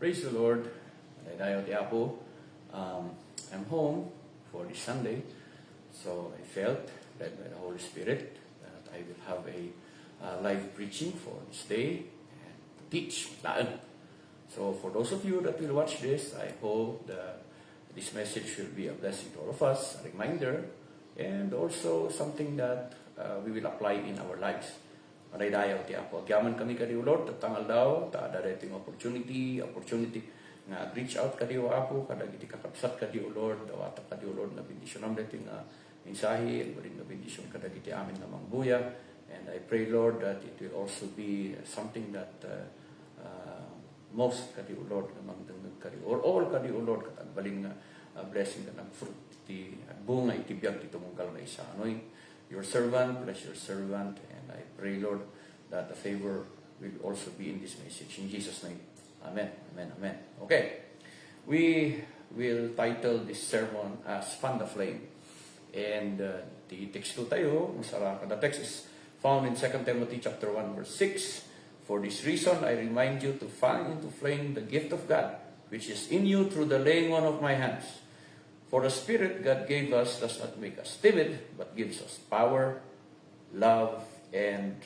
Praise the Lord. Dayo di Apo. I'm home for this Sunday, so I felt led by the Holy Spirit that I will have a live preaching for this day and teach. So for those of you that will watch this, I hope that this message will be a blessing to all of us, a reminder, and also something that we will apply in our lives. Dayo di Apo. Agyaman kami kadi Lord, tatangal daw, taada dating opportunity nga reach out kadi o Apo, kada giti kakabsat kadi o Lord, dawata kadi o Lord na bendisyon ang dating mensahe, and na bendisyon kada giti amin na mangbuya. And I pray, Lord, that it will also be something that most kadi o Lord na mangdangag kadi, or all kadi o Lord, katagbaling na blessing ka ng fruit, iti bunga, iti biyag, iti mungkal na isa. Anoint your servant, bless your servant, and I pray, Lord, that the favor will also be in this message. In Jesus' name. Amen. Amen. Amen. Okay. We will title this sermon as Fan the Flame. And the text to tayo, the text is found in 2 Timothy chapter 1 verse 6. For this reason, I remind you to fan into flame the gift of God, which is in you through the laying on of my hands. For the Spirit God gave us does not make us timid, but gives us power, love, and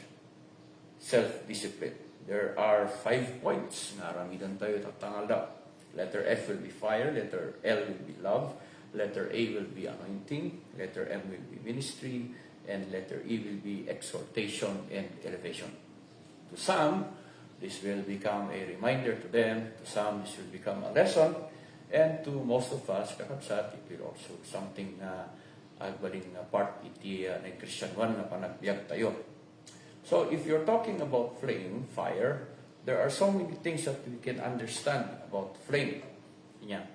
self-discipline. There are 5 points na aramidan tayo tatangal daw. Letter F will be fire, letter L will be love, letter A will be anointing, letter M will be ministry, and letter E will be exhortation and elevation. To some, this will become a reminder to them. To some, this will become a lesson. And to most of us, kakabsat, it will also something na agbaling na part iti na Christian 1 na panagbiag tayo. So if you're talking about flame, fire, there are so many things that we can understand about flame. Yeah.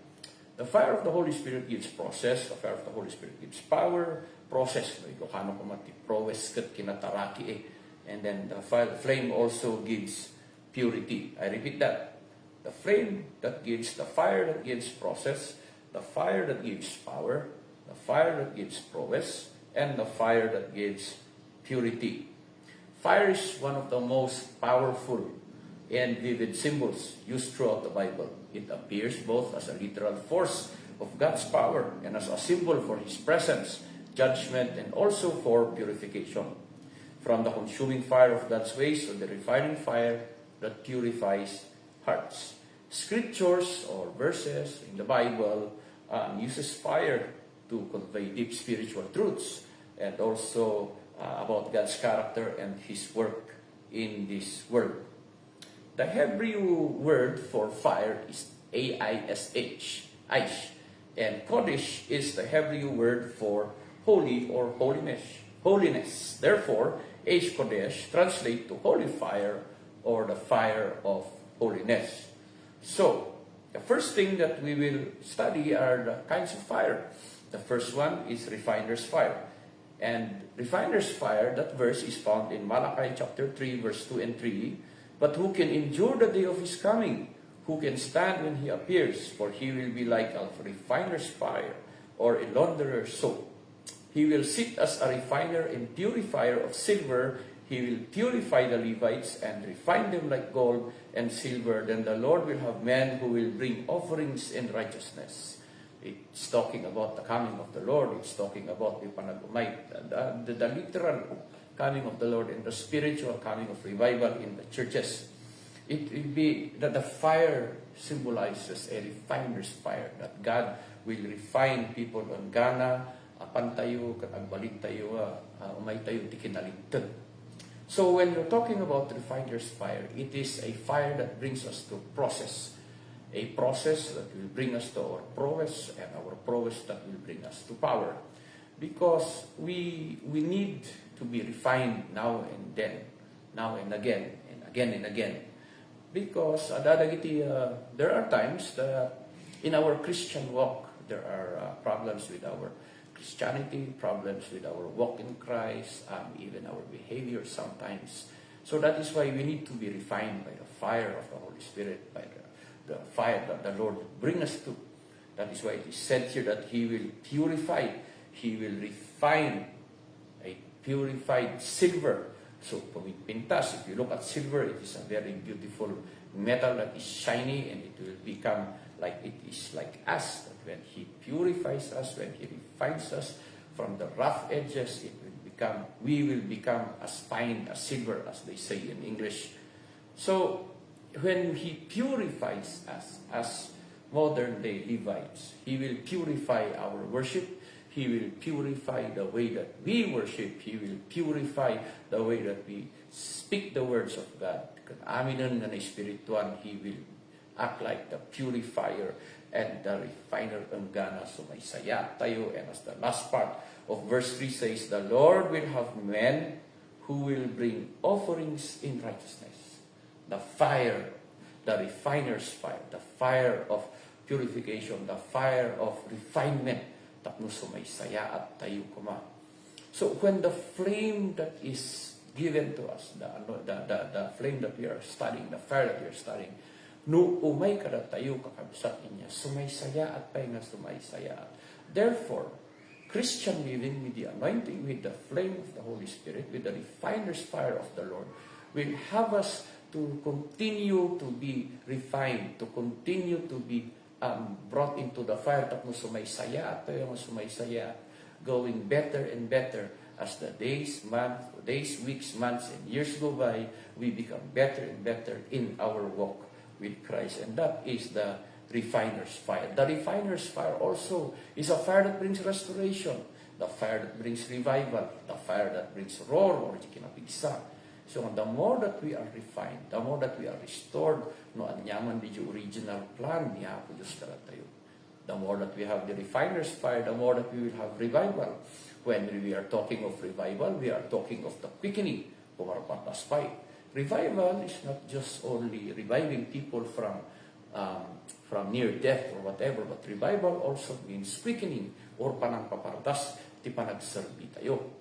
The fire of the Holy Spirit gives process. The fire of the Holy Spirit gives power. Process. Kano ko mati prowess kat kinataraki eh. And then the flame also gives purity. I repeat that. The flame that gives, the fire that gives process, the fire that gives power, the fire that gives prowess, and the fire that gives purity. Fire is one of the most powerful and vivid symbols used throughout the Bible. It appears both as a literal force of God's power and as a symbol for His presence, judgment, and also for purification. From the consuming fire of God's ways to the refining fire that purifies hearts. Scriptures or verses in the Bible uses fire to convey deep spiritual truths and also about God's character and His work in this world. The Hebrew word for fire is A-I-S-H, Aish, and Kodesh is the Hebrew word for holy or holiness. Therefore, Aish Kodesh translates to holy fire or the fire of holiness. So, the first thing that we will study are the kinds of fire. The first one is refiner's fire. And refiner's fire, that verse is found in Malachi chapter 3, verse 2 and 3. But who can endure the day of His coming? Who can stand when He appears? For He will be like a refiner's fire or a launderer's soap. He will sit as a refiner and purifier of silver. He will purify the Levites and refine them like gold and silver. Then the Lord will have men who will bring offerings in righteousness. It's talking about the coming of the Lord. It's talking about the panagumay, the literal coming of the Lord and the spiritual coming of revival in the churches. It will be that the fire symbolizes a refiner's fire, that God will refine people on Ghana, apan tayo, katagbalik tayo, umay tayo, tikinalintad. So when you're talking about refiner's fire, it is a fire that brings us to process. A process that will bring us to our prowess, and our prowess that will bring us to power. Because we need to be refined now and then, now and again, and again and again. Because there are times that in our Christian walk, there are problems with our Christianity, problems with our walk in Christ, even our behavior sometimes. So that is why we need to be refined by the fire of the Holy Spirit, by the fire that the Lord bring us to. That is why it is said here that He will purify, He will refine a purified silver So, pumipintas, if you look at silver, it is a very beautiful metal that is shiny, and it will become like it is like us. That when He purifies us, when He refines us from the rough edges, we will become as fine as silver, as they say in English. So, when He purifies us as modern day Levites, He will purify our worship. He will purify the way that we worship. He will purify the way that we speak the words of God. Kung amin na espirituan, He will act like the purifier and the refiner ng gana. So may saya tayo. And as the last part of verse 3 says, the Lord will have men who will bring offerings in righteousness. The fire, the refiner's fire, the fire of purification, the fire of refinement, tapno sumaysaya at tayo kuma. So when the flame that is given to us, the flame that we are studying, the fire that we are studying, no umay kada tayo kakabsat niya, sumaysaya at tayo nga sumaysaya. Therefore, Christian living with the anointing, with the flame of the Holy Spirit, with the refiner's fire of the Lord, will have us to continue to be refined, to continue to be brought into the fire, tapos sumaysaya at tayo nga sumaysaya, going better and better as the days, weeks, months, and years go by. We become better and better in our walk with Christ, and that is the refiner's fire. The refiner's fire also is a fire that brings restoration, the fire that brings revival, the fire that brings roar or kinapigsa. So the more that we are refined, the more that we are restored, no anyaman di original plan niya po Diyos kada tayo. The more that we have the refiner's fire, the more that we will have revival. When we are talking of revival, we are talking of the quickening of our pataspay. Revival is not just only reviving people from near death or whatever, but revival also means quickening or panangpapardas, ti panagserbi tayo.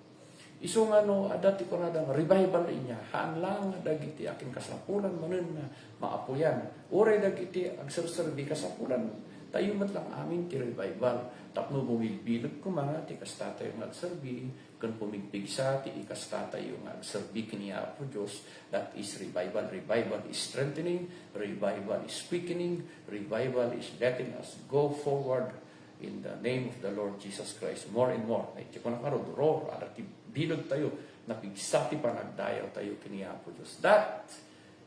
Iso nga no, dati ko na revival inya, haan lang dagiti akin kasapulan manen na maapuyan. Ure dagiti agserserbi kasapulan, tayo mat lang amin ti revival. Tapno bumilbilog ko mga ti kasta tayo nagserbi, kung pumigpigsa ti ikasta tayo nagserbi kiniya po Diyos. That is revival. Revival is strengthening, revival is quickening, revival is letting us go forward in the name of the Lord Jesus Christ, more and more. Ay, ko na karod, roar, adati bilog tayo, napigsati pa nagdayaw tayo kiniya po Diyos. That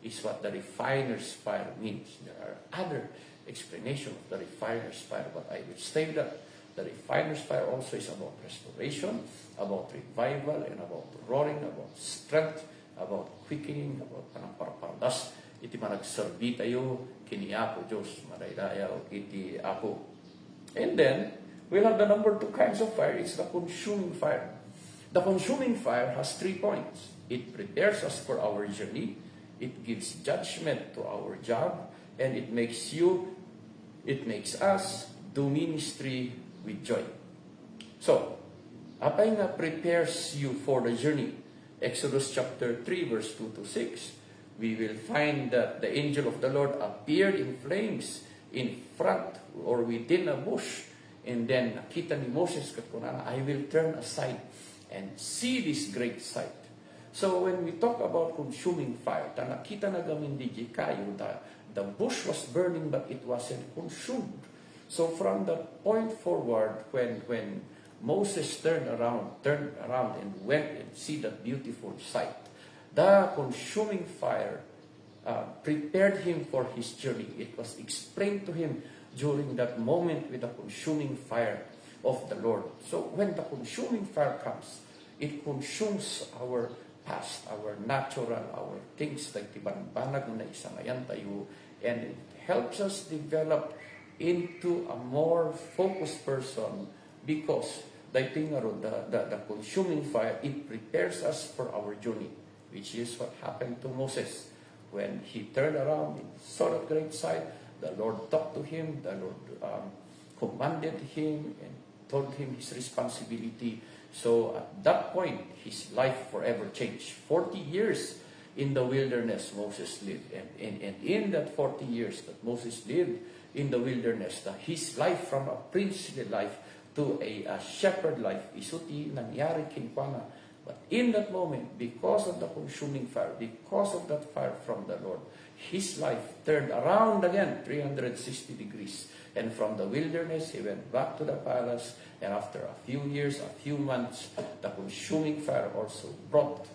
is what the refiner's fire means. There are other explanations of the refiner's fire, but I will state that the refiner's fire also is about restoration, about revival, and about roaring, about strength, about quickening, about panangparpardas. Iti managserbi tayo kiniya po Diyos, madaydayaw iti ako. And then, we'll have the number 2 kinds of fire. It's the consuming fire. The consuming fire has 3 points. It prepares us for our journey. It gives judgment to our job. And it makes us do ministry with joy. So, apay nga prepares you for the journey. Exodus chapter 3, verse 2 to 6. We will find that the angel of the Lord appeared in flames in front or within a bush. And then nakita ni Moses kat kunana, I will turn aside and see this great sight. So when we talk about consuming fire, nakita na gamin di kayo, the bush was burning but it wasn't consumed. So from that point forward, when Moses turned around and went and see that beautiful sight, the consuming fire prepared him for his journey. It was explained to him during that moment with the consuming fire of the Lord. So when the consuming fire comes, it consumes our past, our natural, our things like tibanbanag na isangayan tayo, and it helps us develop into a more focused person because the consuming fire, it prepares us for our journey, which is what happened to Moses. When he turned around and saw that great sight, the Lord talked to him, the Lord commanded him and told him his responsibility. So at that point, his life forever changed. 40 years in the wilderness Moses lived. And in that 40 years that Moses lived in the wilderness, his life from a princely life to a shepherd life, isuti nangyari kinkwana But in that moment, because of the consuming fire, because of that fire from the Lord, his life turned around again 360 degrees. And from the wilderness, he went back to the palace. And after a few years, a few months, the consuming fire also brought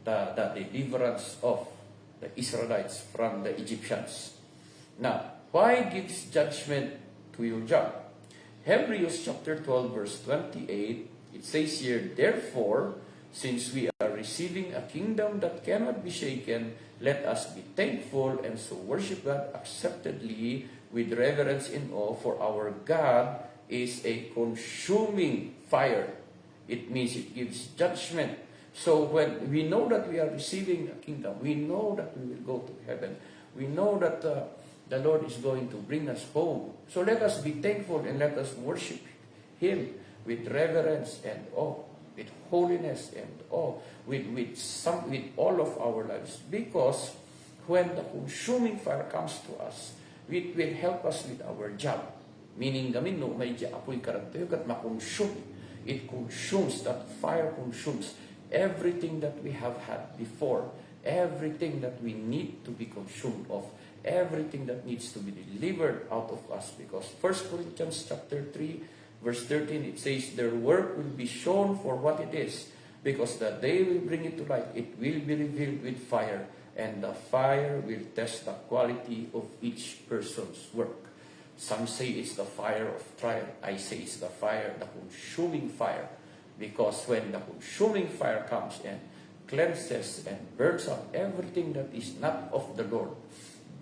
the deliverance of the Israelites from the Egyptians. Now, why gives judgment to your job? Hebrews chapter 12, verse 28, it says here, therefore, since we are receiving a kingdom that cannot be shaken, let us be thankful and so worship God acceptably with reverence and awe, for our God is a consuming fire. It means it gives judgment. So when we know that we are receiving a kingdom, we know that we will go to heaven. We know that the Lord is going to bring us home. So let us be thankful and let us worship Him with reverence and awe, with holiness and awe, with all of our lives. Because when the consuming fire comes to us, it will help us with our job. Meaning, gamin no, may apoy karantayo kat makonsume. It consumes, that fire consumes everything that we have had before, everything that we need to be consumed of, everything that needs to be delivered out of us. Because 1 Corinthians chapter 3, verse 13, it says, their work will be shown for what it is, because the day will bring it to light. It will be revealed with fire, and the fire will test the quality of each person's work. Some say it's the fire of trial. I say it's the fire, the consuming fire. Because when the consuming fire comes and cleanses and burns out everything that is not of the Lord,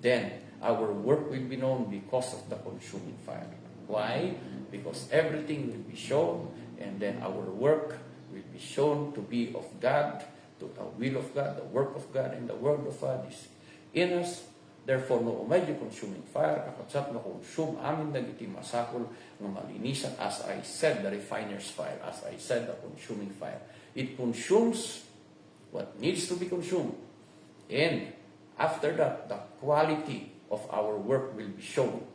then our work will be known because of the consuming fire. Why? Because everything will be shown, and then our work will be shown to be of God, to the will of God, the work of God, and the word of God is in us. Therefore, no medyo consuming fire, kakatsat na consume amin dagiti masakol ng malinisan. As I said, the refiner's fire. As I said, the consuming fire. It consumes what needs to be consumed. And after that, the quality of our work will be shown.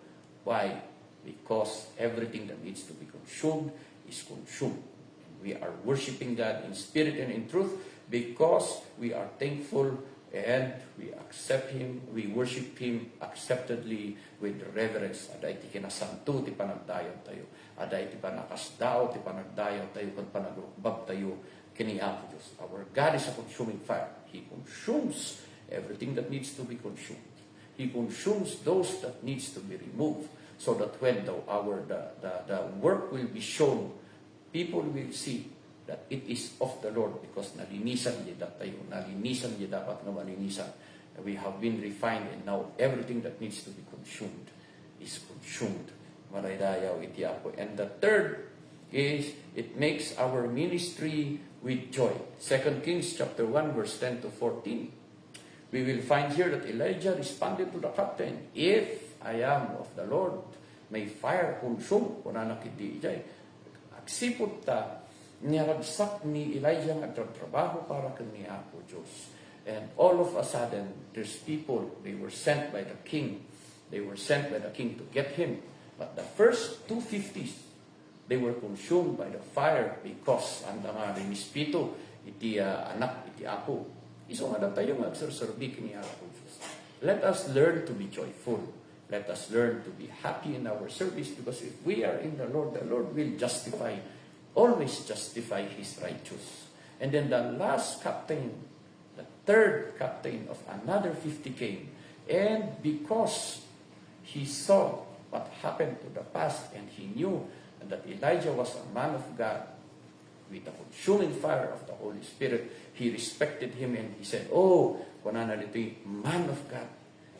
Why? Because everything that needs to be consumed is consumed. We are worshiping God in spirit and in truth because we are thankful and we accept Him, we worship Him acceptedly with reverence. Aday ti kinasanto ti panagdayaw tayo. Aday ti panakasdao ti panagdayaw tayo kung panagrukbab tayo kini Apo Diyos. Our God is a consuming fire. He consumes everything that needs to be consumed. He consumes those that needs to be removed, so that when the work will be shown, people will see that it is of the Lord, because nalinisan niya tayo, nalinisan niya dapat na malinisan. We have been refined, and now everything that needs to be consumed is consumed. Maraydayaw iti Apo. And the third is, it makes our ministry with joy. 2 Kings chapter 1, verse 10 to 14. We will find here that Elijah responded to the captain, if I am of the Lord, may fire consume. Kung nakiti ijay, aksipot ta, niyaragsak ni Elijah nga trabaho para kani Apo Diyos. And all of a sudden, there's people, they were sent by the king. They were sent by the king to get him. But the first 250s, they were consumed by the fire because anda nga rinispito, iti anak, iti Apo. Iso nga tayo magserserbi kani Apo Diyos. Let us learn to be joyful. Let us learn to be happy in our service, because if we are in the Lord will justify, always justify His righteous. And then the last captain, the third captain of another 50 came. And because he saw what happened to the past, and he knew that Elijah was a man of God with the consuming fire of the Holy Spirit, he respected him, and he said, oh, kunanalito'y man of God.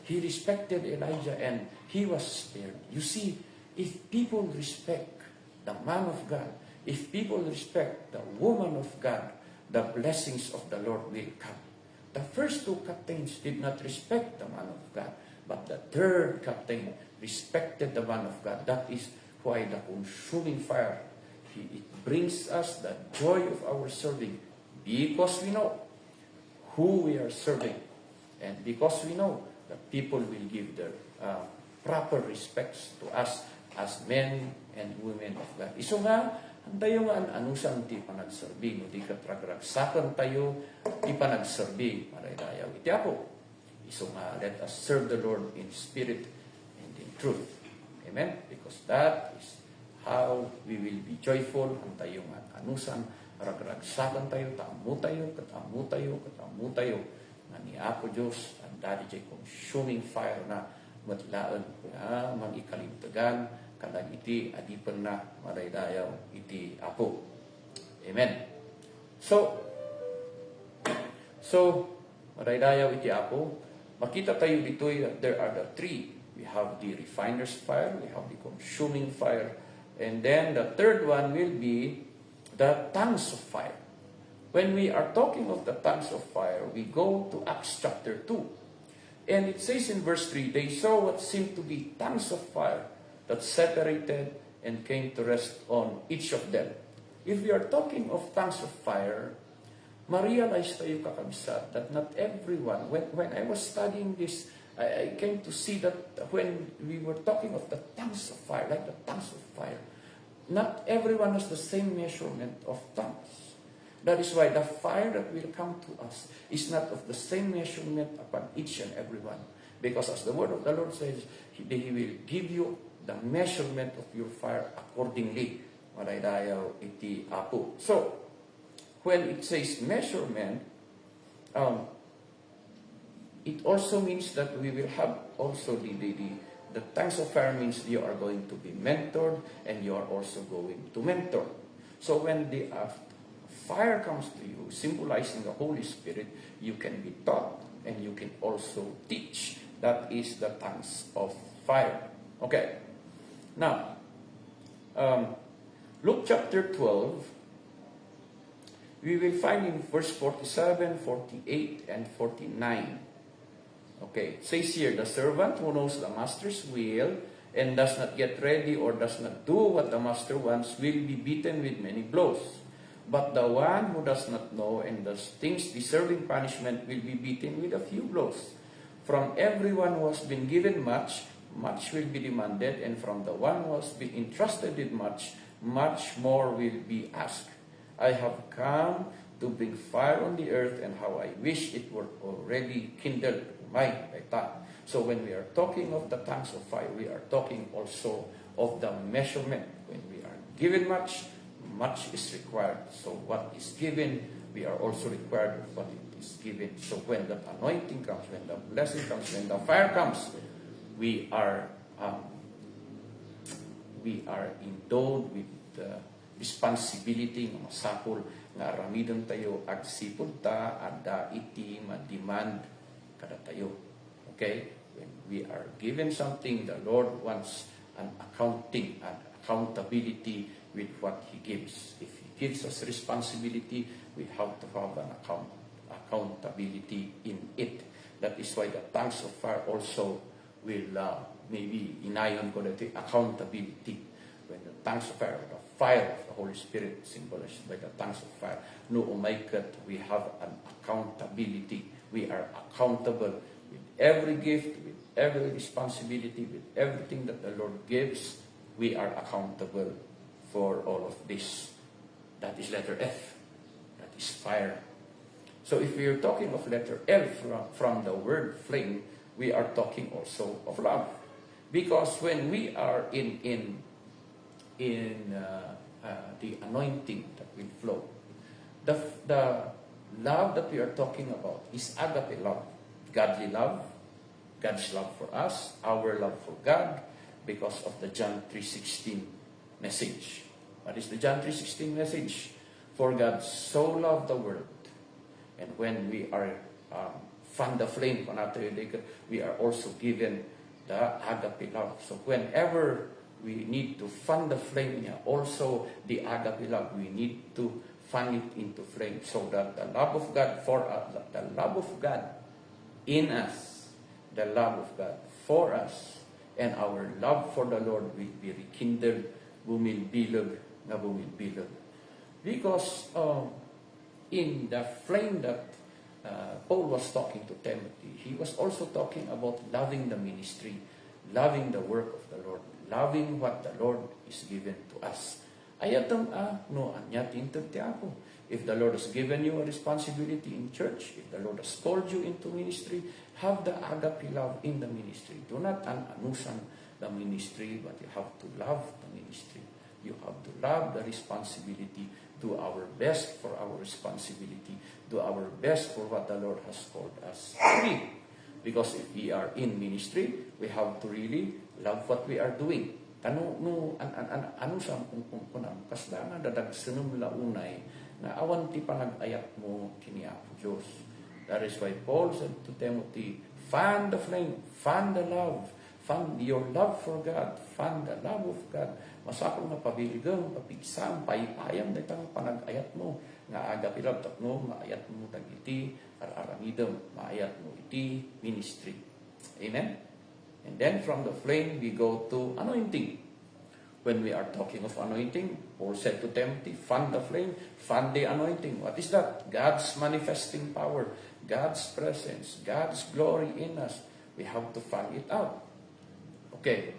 He respected Elijah, and he was spared. You see, if people respect the man of God, if people respect the woman of God, the blessings of the Lord will come. The first two captains did not respect the man of God, but the third captain respected the man of God. That is why the consuming fire, it brings us the joy of our serving, because we know who we are serving, and because we know that people will give their proper respects to us as men and women of God. Iso nga, Antayo nga anusan ti panagserbi, no di katragragsakan tayo ti panagserbi, maraydayaw iti Apo. So nga, let us serve the Lord in spirit and in truth. Amen? Because that is how we will be joyful. Antayo nga anusan, ragragsakan tayo, taamu tayo, nga ni Apo Diyos, ang dati jay consuming fire na matlaan na mag-ikalimtagan, kadag iti adipan na maraydayaw iti Apo. Amen. So maraydayaw iti Apo, makita tayo dito that there are the three. We have the refiner's fire, we have the consuming fire, and then the third one will be the tongues of fire. When we are talking of the tongues of fire, we go to Acts chapter 2. And it says in verse 3, they saw what seemed to be tongues of fire that separated and came to rest on each of them. If we are talking of tongues of fire, ma-realize tayo kakabsat that not everyone, when I was studying this, I came to see that when we were talking of the tongues of fire, like the tongues of fire, not everyone has the same measurement of tongues. That is why the fire that will come to us is not of the same measurement upon each and every one. Because as the word of the Lord says, He will give you the measurement of your fire accordingly. Maraydayaw iti Apo. So, when it says measurement, it also means that we will have also the tongues of fire means you are going to be mentored and you are also going to mentor. So when the fire comes to you, symbolizing the Holy Spirit, you can be taught and you can also teach. That is the tongues of fire. Okay. Now, Luke chapter 12, we will find in verse 47, 48, and 49. Okay, it says here, the servant who knows the master's will and does not get ready or does not do what the master wants will be beaten with many blows. But the one who does not know and does things deserving punishment will be beaten with a few blows. From everyone who has been given much, much will be demanded, and from the one who has been entrusted with much, much more will be asked. I have come to bring fire on the earth, and how I wish it were already kindled. So when we are talking of the tongues of fire, we are talking also of the measurement. When we are given much, much is required. So what is given, we are also required of what it is given. So when the anointing comes, when the blessing comes, when the fire comes, we are endowed with the responsibility ng masapol nga aramidon tayo agsipod ta adda iti ma-demand kada tayo. Okay? When we are given something, the Lord wants an accounting and accountability with what He gives. If He gives us responsibility, we have to have an accountability in it. That is why the tongues of fire also will maybe inayon ko that accountability. When the tongues of fire, the fire of the Holy Spirit symbolized by the tongues of fire, no umaikat, we have an accountability. We are accountable with every gift, with every responsibility, with everything that the Lord gives. We are accountable for all of this. That is letter F. That is fire. So if we are talking of letter L from the word flame, we are talking also of love. Because when we are in the anointing that will flow, the love that we are talking about is agape love, godly love, God's love for us, our love for God, because of the John 3:16 message. What is the John 3:16 message? For God so loved the world, and when we are fan the flame, we are also given the agape love. So whenever we need to fan the flame niya, also the agape love, we need to fan it into flame, so that the love of God for us, the love of God in us, the love of God for us, and our love for the Lord will be rekindled, bumilbilog na bumilbilog. Because in the flame that Paul was talking to Timothy, he was also talking about loving the ministry, loving the work of the Lord, loving what the Lord is given to us. Ayatam no anyat intag ti Apo. If the Lord has given you a responsibility in church, if the Lord has called you into ministry, have the agape love in the ministry. Do not anusan the ministry, but you have to love the ministry. You have to love the responsibility. Do our best for our responsibility. Do our best for what the Lord has called us to be. Because if we are in ministry, we have to really love what we are doing. Ano sa kunam kasda nga dadag senum launay na awan ti panag-ayat mo kini Apo Dios. That is why Paul said to Timothy, fan the flame, fan the love, fan your love for God, fan the love of God. Masakol nga pabiligang, papigsam, paypayam na itang panag-ayat mo. Nga aga pilab takno, maayat mo tag-iti, araramidam, maayat mo iti ministry. Amen? And then from the flame, we go to anointing. When we are talking of anointing, Paul said to Timothy, fan the flame, fan the anointing. What is that? God's manifesting power, God's presence, God's glory in us. We have to fan it out. Okay,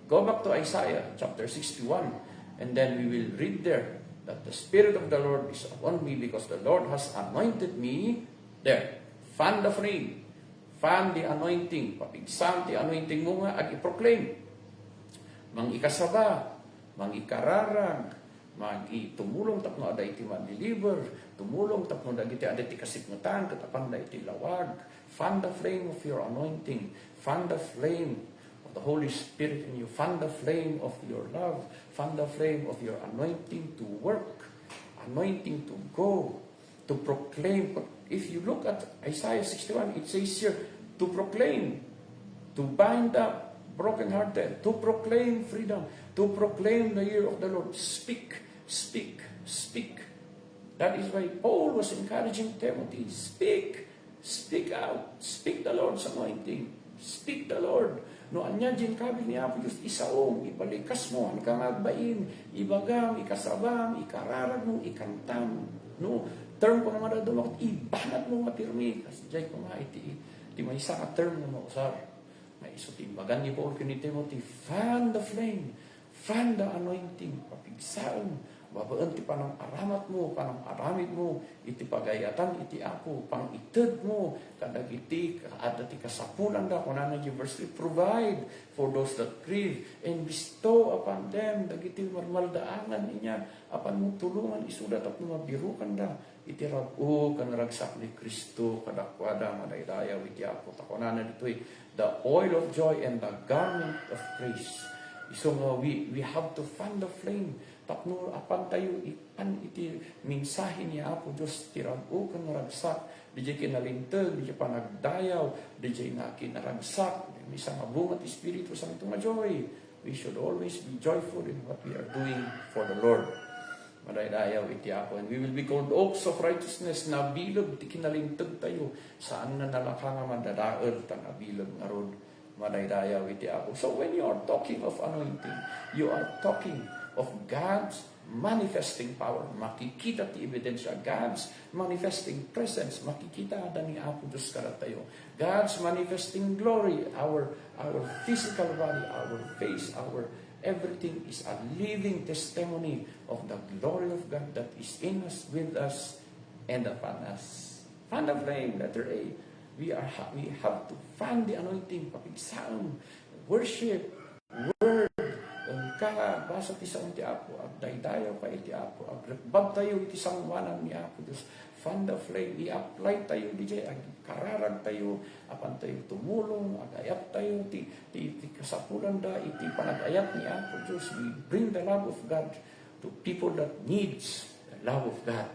go back to Isaiah chapter 61, and then we will read there that the Spirit of the Lord is upon me because the Lord has anointed me. There, fan the flame, fan the anointing, papigsam the anointing mo nga, ag i-proclaim. Mang ikasaba, mang ikararag, mang itumulong tapno aday ti manliliber, tumulong tapno dagiti aday ti kasikmutan, katapan da iti lawag. Fan the flame of your anointing, fan the flame of the Holy Spirit in you, fan the flame of your love, fan the flame of your anointing to work, anointing to go, to proclaim. If you look at Isaiah 61, it says here, to proclaim, to bind up broken-hearted, to proclaim freedom, to proclaim the year of the Lord. Speak, speak, speak. That is why Paul was encouraging Timothy, speak, speak out, speak the Lord's anointing, speak the Lord. No, anya dyan kabil niya po, just isaong, ibalikas mo, ang kamagbain, ibagam, ikasabam, ikararag mo, ikantam. No, term ko naman na dumakot, ibanat mo mapirmi. Kasi dyan ko nga, iti may isa ka term na mausar. May isutimbagan ni Paul kini Timothy, fan the flame, fan the anointing, papigsaan, babaan ti panang aramat mo, panang aramid mo, iti pagayatan, iti Apo, pang ited mo, kadag iti, kaada ti kasapulan da, kunana yung verse 3, provide for those that grieve, and bestow upon them, dagiti marmaldaanan niya, apan mo tulungan, isudat at mabirukan da, iti rabu, kanaragsak ni Kristo, kadakwada, madaydayaw, iti Apo, takunana dito'y, the oil of joy and the garment of praise. So we have to fan the flame. Tapno apan tayo ipan iti mensahe niya Apo Diyos tirago kan naragsak. Dijay kinalintag, dijay panagdayaw, dijay na kinaragsak. Misa nga bungat Espiritu Santo nga joy. We should always be joyful in what we are doing for the Lord. Madaydayaw iti Apo. And we will be called oaks of righteousness na bilog, ti kinalintag tayo. Saan na nalaka nga madadaal, ta na bilog nga ron. Madaydayaw iti Apo. So when you are talking of anointing, you are talking of God's manifesting power. Makikita ti ebidensya. God's manifesting presence. Makikita da ni Apo Diyos karatayo. God's manifesting glory. Our physical body, our face, our everything is a living testimony of the glory of God that is in us, with us, and upon us. Fan the flame, letter A. We have to fan the anointing, papigsaan, worship, word, basa ti sa ti Apo, ag daydayaw ka iti Apo, ag rekbab tayo iti sangwanan ni Apo Diyos. Fan the flame, i-apply tayo DJ, ag kararag tayo, apan tayo tumulong, ag ayap tayo, ti kasapulan da, iti panag-ayap ni Apo Diyos. We bring the love of God to people that needs the love of God.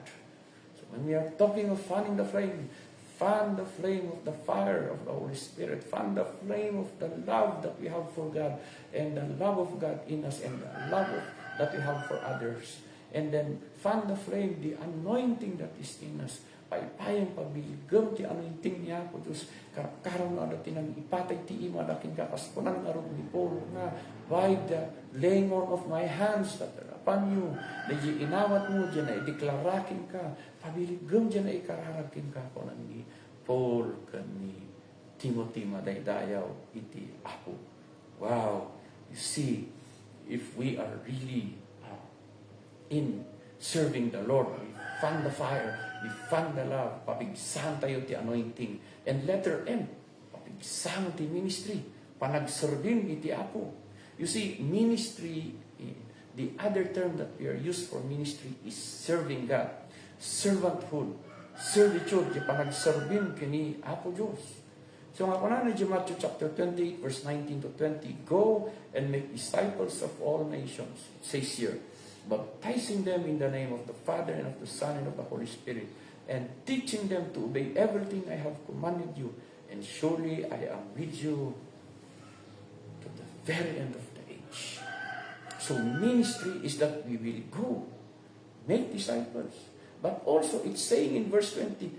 So when we are talking of fanning the flame, fan the flame of the fire of the Holy Spirit. Fan the flame of the love that we have for God, and the love of God in us, and the love that we have for others. And then, fan the flame, the anointing that is in us. Paypayang pagbiligam ti anointing niya po Diyos. Karon na dati nang ipatay ti ima daking kakaspunan ng arog ni Paul nga, by the laying on of my hands that are upon you, na inawat mo dyan na ideklarakin ka, pabiligam dyan na ikararakin ka po ni Paul kani Timothy madaydayaw iti Apo. Wow! You see, if we are really in serving the Lord. We fan the fire, we fan the love, papigsahan tayo ti anointing. And letter M, papigsahan ti ministry, panagservin iti Apo. You see, ministry, the other term that we are used for ministry is serving God. Servanthood, servitude, di panagservin kini Apo Diyos. So nga kuna na Matthew chapter 28 verse 19 to 20, go and make disciples of all nations. It says here, baptizing them in the name of the Father and of the Son and of the Holy Spirit, and teaching them to obey everything I have commanded you. And surely I am with you to the very end of the age. So ministry is that we will go, make disciples. But also it's saying in verse 20,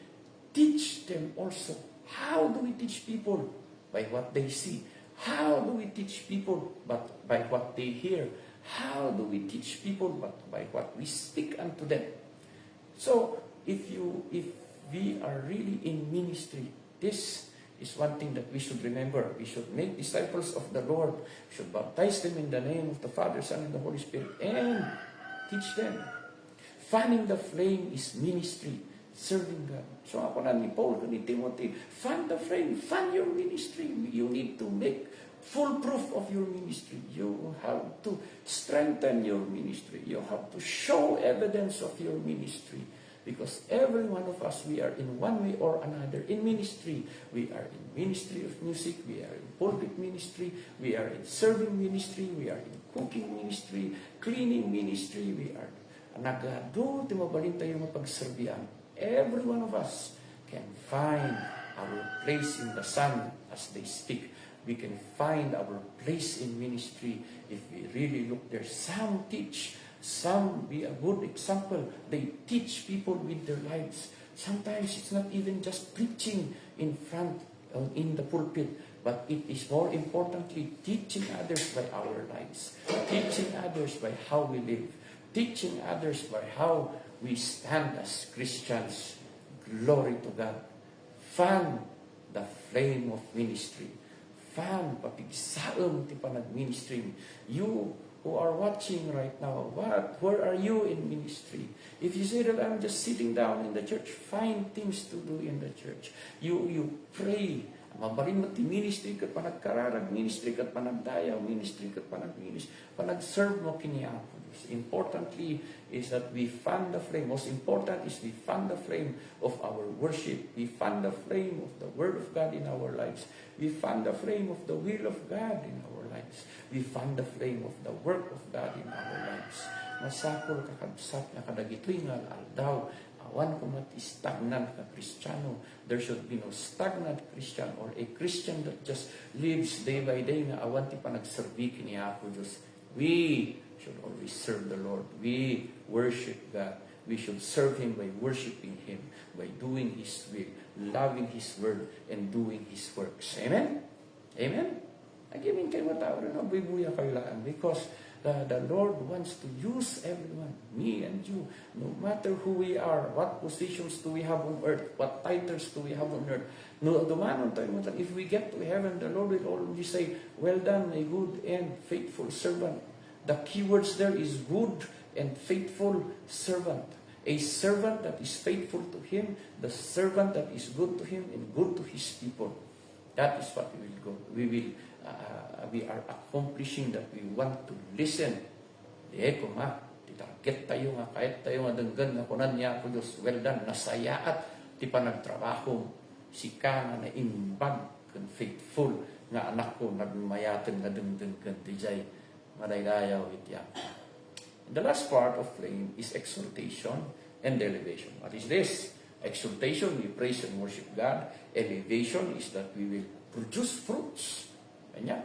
teach them also. How do we teach people? By what they see. How do we teach people? But by what they hear. How do we teach people? But by what we speak unto them. So, if we are really in ministry, this is one thing that we should remember. We should make disciples of the Lord. We should baptize them in the name of the Father, Son, and the Holy Spirit, and teach them. Fanning the flame is ministry. Serving God. So ako na ni Paul, ni Timothy, fan the flame, fan your ministry. You need to make full proof of your ministry. You have to strengthen your ministry. You have to show evidence of your ministry. Because every one of us, we are in one way or another in ministry. We are in ministry of music. We are in pulpit ministry. We are in serving ministry. We are in cooking ministry, cleaning ministry. We are nagado, timabalin tayo mapagserbian. Every one of us can find our place in the sun as they speak. We can find our place in ministry if we really look there. Some teach, some be a good example. They teach people with their lives. Sometimes it's not even just preaching in front, in the pulpit, but it is more importantly teaching others by our lives, teaching others by how we live, teaching others by how we stand as Christians. Glory to God. Fan the flame of ministry. Fan, papigsaon ti panag-ministry. You who are watching right now, where are you in ministry? If you say that I'm just sitting down in the church, find things to do in the church. You pray. Mabalin mo ti ministry kat panagkararag, ministry kat panagdayaw, ministry kat panag-ministry, panag-serve mo kini Apo. Importantly is that we fan the flame. Most important is we fan the flame of our worship. We fan the flame of the Word of God in our lives. We fan the flame of the will of God in our lives. We fan the flame of the work of God in our lives. Masakol kakabsat na kadagitlingal aldaw. Awan ko mati stagnant ka Kristiyano. There should be no stagnant Christian or a Christian that just lives day by day na awan ti panagserbi kini Apo Diyos. We should always serve the Lord. We worship God. We should serve Him by worshiping Him, by doing His will, loving His word, and doing His works. Amen? Amen? Again, kayo matawag na bubuya kayo lang because the Lord wants to use everyone, me and you, no matter who we are, what positions do we have on earth, what titles do we have on earth. No, dumanon tayo, if we get to heaven, the Lord will always say, well done, my good and faithful servant. The keywords there is good and faithful servant. A servant that is faithful to Him, the servant that is good to Him and good to His people. That is what we will go. We are accomplishing that. We want to listen. Kung titarget tayo nga, kahit tayo nga danggan na kunan niya ako Diyos, well done, nasayaat, ti panagtrabaho, si ka nga naimbag, kan faithful, nga anak ko, nagmayatan nga danggan kan tijay, madaydayaw itya. The last part of flame is exaltation and elevation. What is this? Exaltation, we praise and worship God. Elevation is that we will produce fruits. Kanya,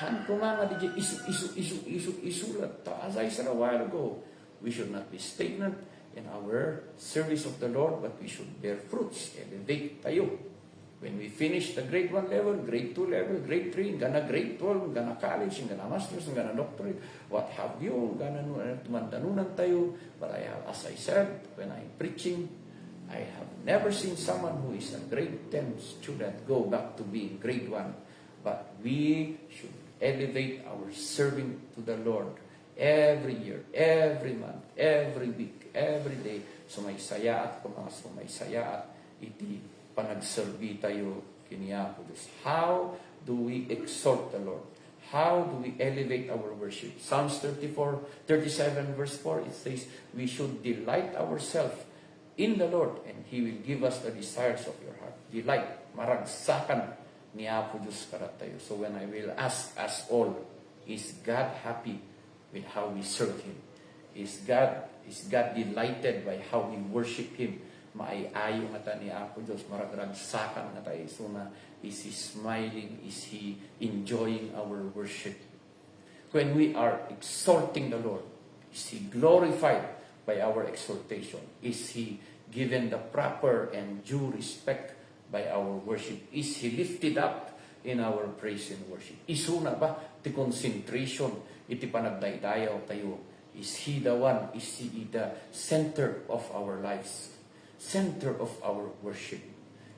han ko nga di isulat. As I said a while ago, we should not be stagnant in our service of the Lord, but we should bear fruits. Elevate tayo. When we finish the grade 1 level, grade 2 level, grade 3, gana grade 12, gana college, gana master's, gana doctorate, what have you, gana tumandanunan tayo. But as I said, when I'm preaching, I have never seen someone who is a grade 10 student go back to being grade 1. But we should elevate our serving to the Lord. every year, every month, every week, every day, sumaysaya at kung mga sumaysaya at iti panagserbi tayo kiniya po Diyos. How do we exalt the Lord? How do we elevate our worship? Psalms 37 verse 4, it says, we should delight ourselves in the Lord, and He will give us the desires of your heart. Delight, maragsakan niya po Diyos karat tayo. So when I will ask us all, is God happy with how we serve Him? Is God delighted by how we worship Him? Maayayo nga ta niya po Diyos, maragsakan nga tayo. So na, is He smiling? Is He enjoying our worship? When we are exalting the Lord, is He glorified by our exaltation? Is He given the proper and due respect by our worship? Is He lifted up in our praise and worship? Isuna ba ti concentration iti panagdaydayaw tayo? Is He the one? Is He the center of our lives? Center of our worship?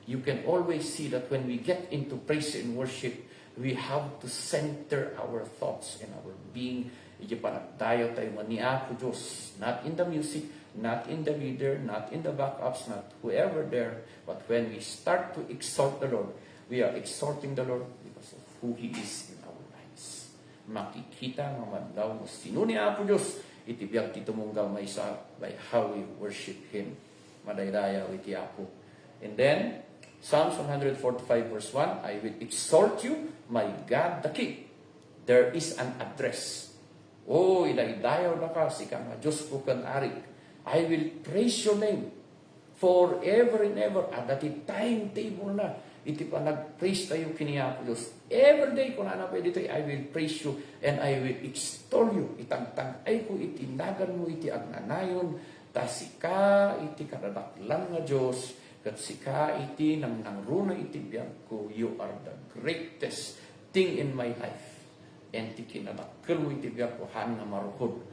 You can always see that when we get into praise and worship, we have to center our thoughts and our being. Iti panagdayaw tayo maniya po Diyos, not in the music, not in the leader, not in the backups, not whoever there, but when we start to exalt the Lord, we are exalting the Lord because of who He is in our lives. Makikita ng madlaw mo sino niya po Diyos, itibiyag titumunggal may sa by how we worship Him. Madaydayaw iti Apo. And then, Psalms 145 verse 1, I will exalt you, my God the King. There is an address. Oh, idaydayaw na ka, sika nga Diyos ko kan arik. I will praise your name forever and ever. At dati timetable na, iti pa nag-praise tayo kiniya po Diyos. Every day, kung ano pwede tayo, I will praise you and I will extol you. Itangtang ay ko, itinagan mo, iti agnanayon, ta sika, iti kadadaklan nga Diyos, kat sika, iti nang nangruna iti biyag ko, you are the greatest thing in my life. And ti kinadakkel mo iti biyag ko, han nga maruhod.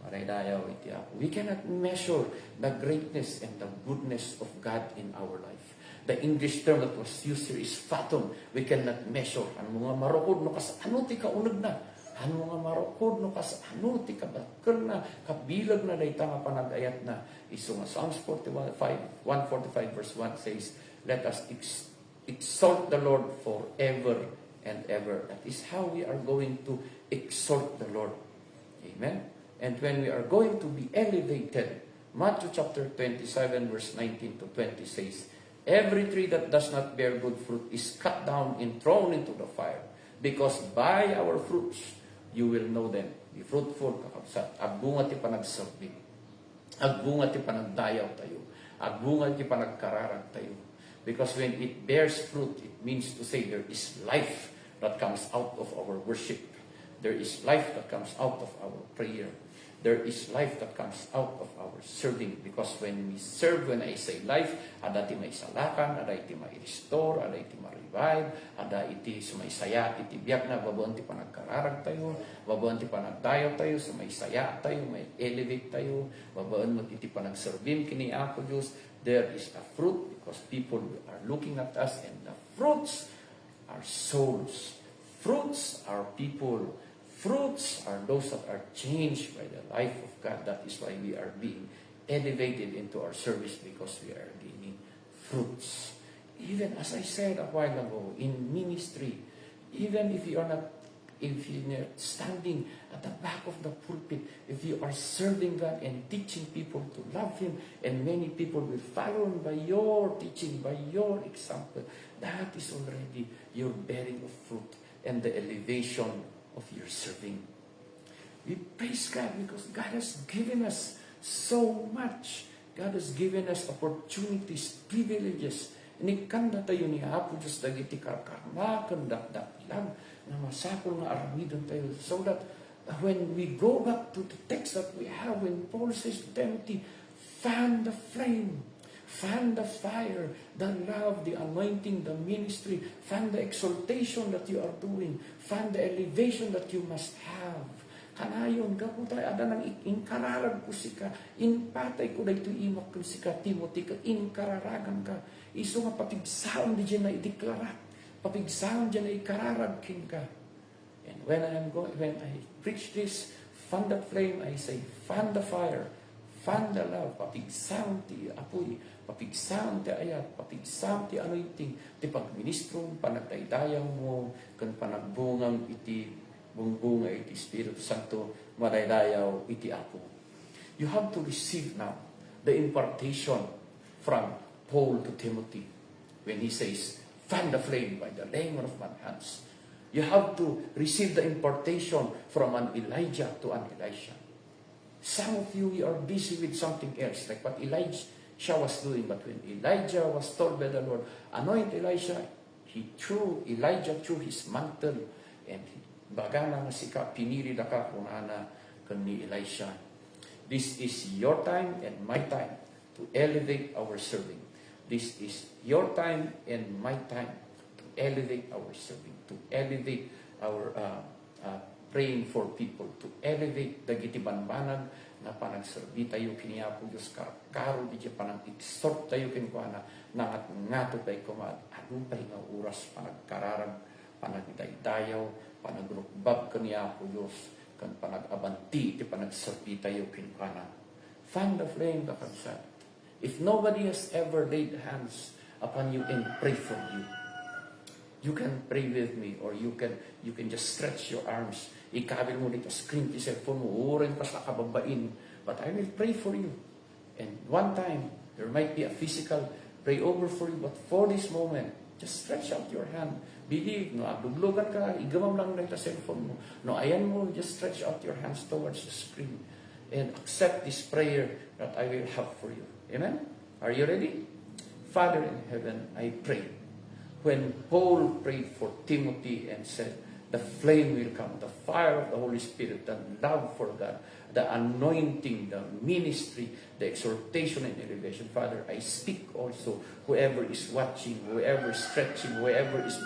Maraydayaw iti ako. We cannot measure the greatness and the goodness of God in our life. The English term that was used here is fathom. We cannot measure. Ano mga marukod no kas ano ti kaunag na. Ano mga marukod no kas ano ti kadakkel na kabilag na dayta nga panagayat na. Isu nga Psalms 145 verse 1 says, let us exalt the Lord forever and ever. That is how we are going to exalt the Lord. Amen. And when we are going to be elevated, Matthew chapter 27 verse 19 to 20 says, every tree that does not bear good fruit is cut down and thrown into the fire. Because by our fruits, you will know them. Be fruitful, kakabsat. Agbunga ti panagserbi. Agbunga ti panagdayaw tayo. Agbunga ti panagkararag tayo. Because when it bears fruit, it means to say there is life that comes out of our worship. There is life that comes out of our prayer. There is life that comes out of our serving. Because when we serve, when I say life, ada iti may salakan, ada iti may restore, ada iti ma-revive, ada iti sumaysaya, iti biyak na, babuan ti panagkararag tayo, babuan ti panagdayaw tayo, sumaysaya tayo, may elevate tayo, babuan mo iti panagservim, kini ako Diyos. There is a fruit because people are looking at us, and the fruits are souls. Fruits are people. Fruits are those that are changed by the life of God. That is why we are being elevated into our service, because we are gaining fruits. Even as I said a while ago, in ministry, even if you are not, if you're standing at the back of the pulpit, if you are serving God and teaching people to love Him, and many people will follow by your teaching, by your example, that is already your bearing of fruit and the elevation of your serving. We praise God because God has given us so much. God has given us opportunities, privileges. Inikanda tayo ni Apo Diyos dagiti karkarnakan, dakdaklag, na masapol nga aramidon tayo. So that when we go back to the text that we have, when Paul says to Timothy, fan the flame, fan the fire, the love, the anointing, the ministry, fan the exaltation that you are doing, fan the elevation that you must have. Kanayon, gapo tayo, ada nang inkararag ko sika, inpatay ko dahito imak ko sika, Timothy, ka inkararagan ka. Iso nga papigsaon di dyan na ideklara, papigsaon dyan na ikararag kin ka. And when I preach this, fan the flame, I say, fan the fire, fan the love, papigsam ti apoy, papigsam ti ayat, papigsam ti anointing, ti pagministrong panagdaydayaw mo, kan panagbungang iti bungbunga iti Espiritu Santo, madaydayaw iti apo. You have to receive now the impartation from Paul to Timothy when he says, fan the flame by the laying on of my hands. You have to receive the impartation from an Elijah to an Elisha. Some of you are busy with something else, like what Elijah was doing. But when Elijah was told by the Lord, anoint Elisha, Elijah threw his mantle, and bagana nga sika, pinili na ka kung ana ni Elisha. This is your time and my time to elevate our serving. This is your time and my time to elevate our serving, to elevate our praying for people, to elevate dagiti banbanag na panagserbi tayo kiniapo Diyos karo di panang exhort tayo kinuha na ngato tayo kumad adupay nga oras panagkararag, panagdaydayaw, panagrukbab kaniapo Diyos, kan panagabanti ti panagserbi tayo kinuha na. Fan the flame, kakansan. If nobody has ever laid hands upon you and pray for you, you can pray with me, or you can just stretch your arms. Ikabil mo dito, screen ti cellphone mo, urin pas nakababain. But I will pray for you. And one time, there might be a physical pray over for you, but for this moment, just stretch out your hand. Believe, no, duglugan ka, igamam lang dito cellphone mo. No, ayan mo, just stretch out your hands towards the screen. And accept this prayer that I will have for you. Amen? Are you ready? Father in heaven, I pray. When Paul prayed for Timothy and said, the flame will come, the fire of the Holy Spirit, the love for God, the anointing, the ministry, the exhortation and elevation. Father, I speak also, whoever is watching, whoever is stretching, whoever is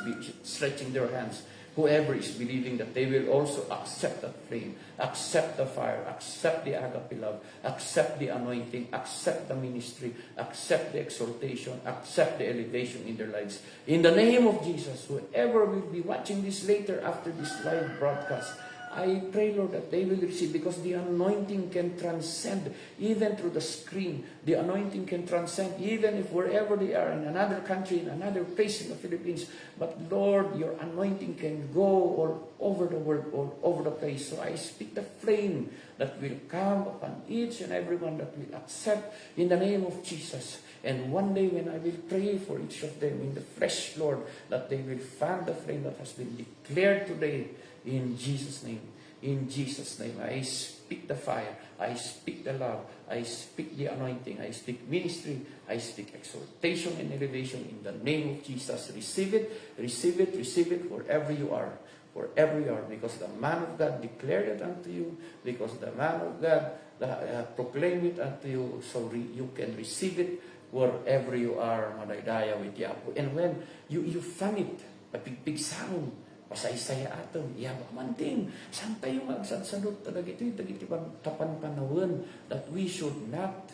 stretching their hands, whoever is believing that they will also accept that flame, accept the fire, accept the agape love, accept the anointing, accept the ministry, accept the exhortation, accept the elevation in their lives. In the name of Jesus, whoever will be watching this later after this live broadcast, I pray, Lord, that they will receive, because the anointing can transcend even through the screen. The anointing can transcend even if wherever they are, in another country, in another place in the Philippines. But Lord, your anointing can go all over the world, all over the place. So I speak the flame that will come upon each and everyone that will accept in the name of Jesus. And one day when I will pray for each of them in the flesh, Lord, that they will fan the flame that has been declared today. In Jesus' name, in Jesus' name, I speak the fire, I speak the love, I speak the anointing, I speak ministry, I speak exhortation and elevation in the name of Jesus. Receive it, receive it, receive it wherever you are, because the man of God declared it unto you, because the man of God proclaimed it unto you, so you can receive it wherever you are, madaydaya with Yapo. And when you fan it, a big sound, pasaysaya atom, iyabak man din. Saan tayo magsadsadot talaga ito? Dagiti tapan panawin that we should not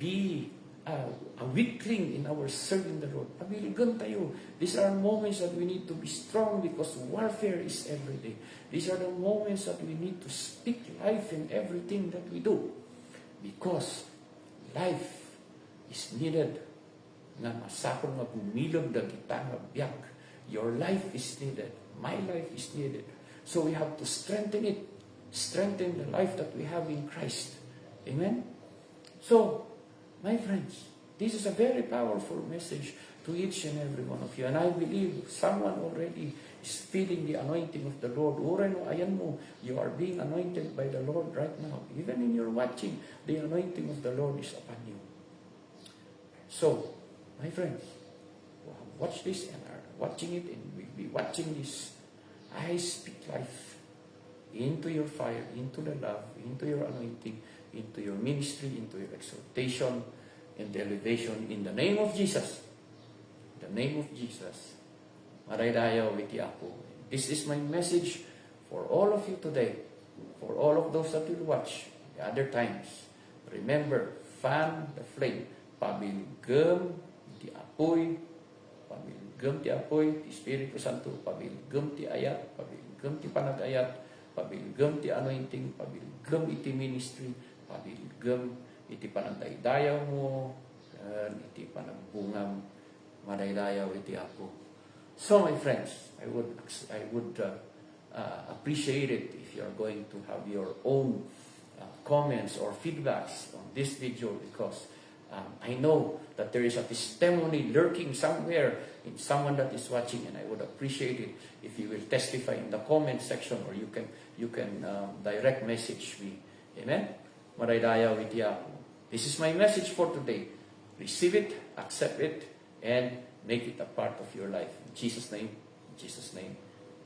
be a weakling in our serving the Lord. Pabiligan tayo. These are moments that we need to be strong because warfare is every day. These are the moments that we need to speak life in everything that we do. Because life is needed. Nga masakon nga bumilog dagita nga biyak. Your life is needed. My life is needed. So we have to strengthen it. Strengthen the life that we have in Christ. Amen? So, my friends, this is a very powerful message to each and every one of you. And I believe someone already is feeling the anointing of the Lord. Uren mo, ayan mo, you are being anointed by the Lord right now. Even in your watching, the anointing of the Lord is upon you. So, my friends, watch this and are watching it and will be watching this. I speak life into your fire, into the love, into your anointing, into your ministry, into your exhortation, and the elevation in the name of Jesus. In the name of Jesus. Maraydayaw iti ako. This is my message for all of you today, for all of those that will watch the other times. Remember, fan the flame. Pabilgam iti apoy, pabilgam ti apoy, ti Espiritu Santo, pabilgam ti ayat, pabilgam ti panagayat, pabilgam ti anointing, pabilgam iti ministry, pabilgam iti panagdaydayaw mo, iti panagbungam, madaydayaw iti Apo. So my friends, I would appreciate it if you are going to have your own comments or feedbacks on this video, because I know that there is a testimony lurking somewhere in someone that is watching, and I would appreciate it if you will testify in the comment section, or you can direct message me. Amen? Madaydayaw iti Apo. This is my message for today. Receive it, accept it, and make it a part of your life. In Jesus' name,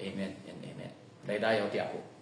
amen and amen. Madaydayaw iti Apo.